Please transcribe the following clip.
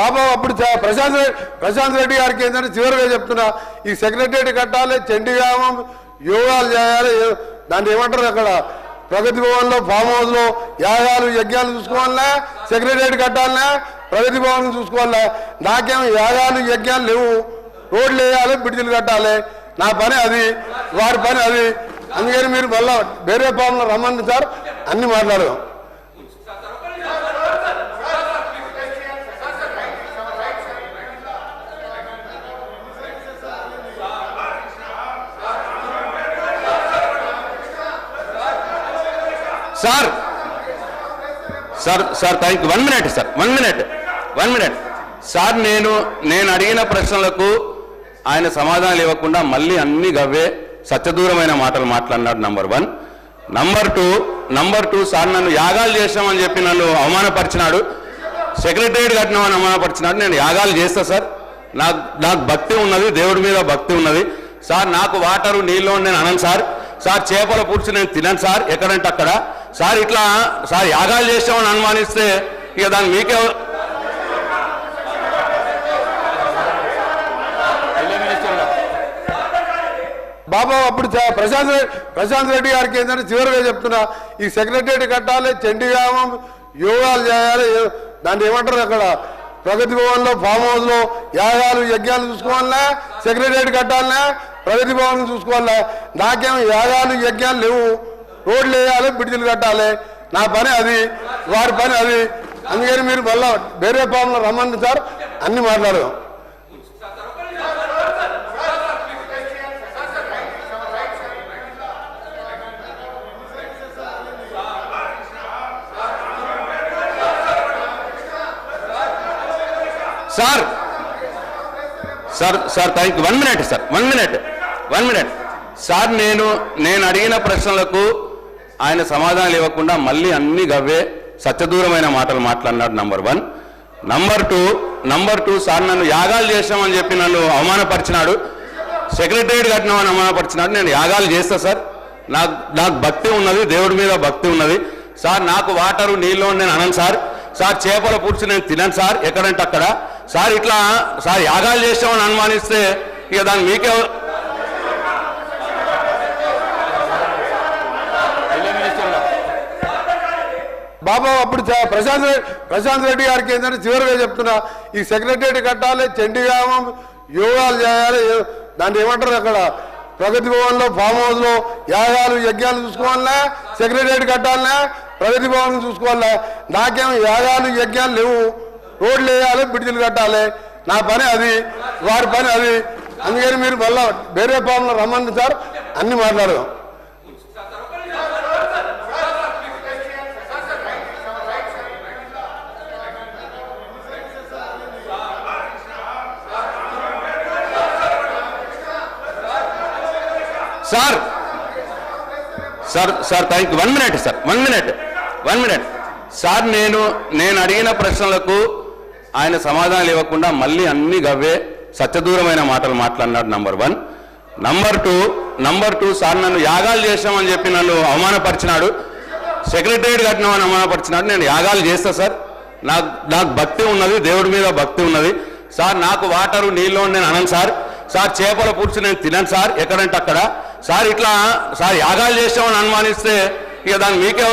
బాబా అప్పుడు ప్రశాంత్ రెడ్డి గారికి ఏంటంటే చివరిగా చెప్తున్నా, ఈ సెక్రటరియట్ కట్టాలి, చండీగ్రామం యోగాలు చేయాలి, దాన్ని ఏమంటారు అక్కడ ప్రగతి భవన్లో ఫామ్ హౌస్లో యాగాలు యజ్ఞాలు చూసుకోవాలనే, సెక్రటరియట్ కట్టాలనే, ప్రగతి భవన్ చూసుకోవాలనే. నాకేమో యాగాలు యజ్ఞాలు లేవు, రోడ్లు వేయాలి, బ్రిడ్జిలు కట్టాలి. నా పని అది, వారి పని అది. అందుకని మీరు మళ్ళీ వేరే ఫామ్లో రమ్మండి సార్, అన్ని మాట్లాడదాం. Sir sir sir thank you. 1 minute sir, 1 minute sir. నేను అడిగిన ప్రశ్నలకు ఆయన సమాధానాలు ఇవ్వకుండా మళ్ళీ అన్ని గవ్వే సత్యదూరమైన మాటలు మాట్లాడినాడు. నంబర్ 1. నంబర్ 2 సార్ నన్ను యాగాలు చేసామని చెప్పి నన్ను అవమానపరిచినాడు, సెక్రటరియట్ కట్టినామని అవమానపరిచినాడు. నేను యాగాలు చేస్తా సార్, నాకు భక్తి ఉన్నది, దేవుడి మీద భక్తి ఉన్నది సార్. నాకు వాటరు నీళ్ళు నేను అనను సార్. చేపల పులుసు నేను తినను సార్, ఎక్కడంటే అక్కడ సార్. ఇట్లా సార్ యాగాలు చేసామని అనుమానిస్తే ఇక దాన్ని మీకే బాబా అప్పుడు ప్రశాంత్ రెడ్డి గారికి ఏంటంటే చివరిగా చెప్తున్నా, ఈ సెక్రటరియట్ కట్టాలి, చండీగ్రామం యోగాలు చేయాలి, దాన్ని ఏమంటారు అక్కడ ప్రగతి భవన్లో ఫామ్ హౌస్లో యాగాలు యజ్ఞాలు చూసుకోవాలనే, సెక్రటరియట్ కట్టాలనే, ప్రగతి భవన్ చూసుకోవాలనే. నాకేమో యాగాలు యజ్ఞాలు లేవు, రోడ్లు వేయాలి, బ్రిడ్జిలు కట్టాలి. నా పని అది, వారి పని అది. అందుకని మీరు మళ్ళీ వేరే ఫామ్లో రమ్మండి సార్, అన్ని మాట్లాడదాం. Sir thank you. 1 minute sir, 1 minute sir. నేను అడిగిన ప్రశ్నలకు ఆయన సమాధానాలు ఇవ్వకుండా మళ్ళీ అన్ని గవ్వే సత్యదూరమైన మాటలు మాట్లాడినాడు. నంబర్ 1. నంబర్ 2 సార్ నన్ను యాగాలు చేసామని చెప్పి నన్ను అవమానపరిచినాడు, సెక్రటరియట్ కట్టినామని అవమానపరిచినాడు. నేను యాగాలు చేస్తా సార్, నాకు భక్తి ఉన్నది, దేవుడి మీద భక్తి ఉన్నది సార్. నాకు వాటరు నీళ్ళు నేను అనను సార్. చేపల పులుసు నేను తినను సార్, ఎక్కడంటే అక్కడ సార్. ఇట్లా సార్ యాగాలు చేసామని అనుమానిస్తే ఇక దాన్ని మీకే బాబా అప్పుడు ప్రశాంత్ రెడ్డి గారికి ఏంటంటే చివరిగా చెప్తున్నా, ఈ సెక్రటరియట్ కట్టాలి, చండీగ్రామం యోగాలు చేయాలి, దాన్ని ఏమంటారు అక్కడ ప్రగతి భవన్లో ఫామ్ హౌస్లో యాగాలు యజ్ఞాలు చూసుకోవాలనే, సెక్రటరియట్ కట్టాలనే, ప్రగతి భవన్ చూసుకోవాలనే. నాకేమో యాగాలు యజ్ఞాలు లేవు, రోడ్లు వేయాలి, బ్రిడ్జిలు కట్టాలి. నా పని అది, వారి పని అది. అందుకని మీరు మళ్ళీ వేరే ఫామ్లో రమ్మండి సార్, అన్ని మాట్లాడదాం. Sir thank you. 1 minute sir, 1 minute sir. నేను అడిగిన ప్రశ్నలకు ఆయన సమాధానాలు ఇవ్వకుండా మళ్ళీ అన్ని గవ్వే సత్యదూరమైన మాటలు మాట్లాడినాడు. నంబర్ 1. నంబర్ 2 సార్ నన్ను యాగాలు చేసామని చెప్పి నన్ను అవమానపరిచినాడు, సెక్రటరియట్ కట్టినామని అవమానపరిచినాడు. నేను యాగాలు చేస్తా సార్, నాకు భక్తి ఉన్నది, దేవుడి మీద భక్తి ఉన్నది సార్. నాకు వాటరు నీళ్ళు నేను అనను సార్. చేపల పులుసు నేను తినను సార్, ఎక్కడంటే అక్కడ సార్. ఇట్లా సార్ యాగాలు చేసామని అనుమానిస్తే ఇక దాన్ని మీకే